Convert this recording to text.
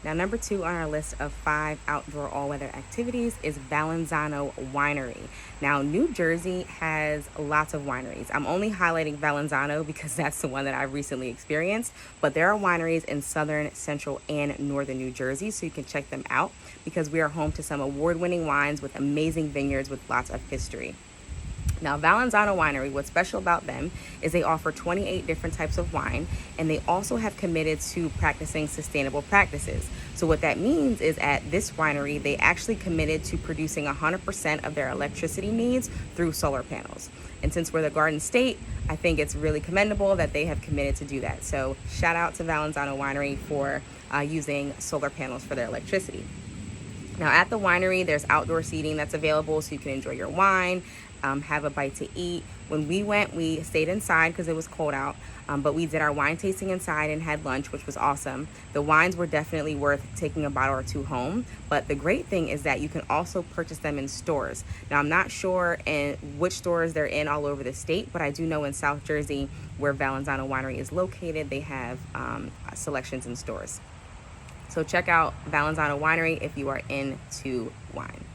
Now, number 2 on our list of 5 outdoor all-weather activities is Valenzano Winery. Now, New Jersey has lots of wineries. I'm only highlighting Valenzano because that's the one that I've recently experienced, but there are wineries in southern, central, and northern New Jersey, so you can check them out because we are home to some award-winning wines with amazing vineyards with lots of history. Now, Valenzano Winery, what's special about them is they offer 28 different types of wine, and they also have committed to practicing sustainable practices. So what that means is at this winery, they actually committed to producing 100% of their electricity needs through solar panels. And since we're the Garden State, I think it's really commendable that they have committed to do that. So shout out to Valenzano Winery for using solar panels for their electricity. Now, at the winery, there's outdoor seating that's available so you can enjoy your wine, have a bite to eat. When we went, we stayed inside because it was cold out, but we did our wine tasting inside and had lunch, which was awesome. The wines were definitely worth taking a bottle or two home, but the great thing is that you can also purchase them in stores. Now, I'm not sure in which stores they're in all over the state, but I do know in South Jersey, where Valenzano Winery is located, they have selections in stores. So check out Valenzano Winery if you are into wine.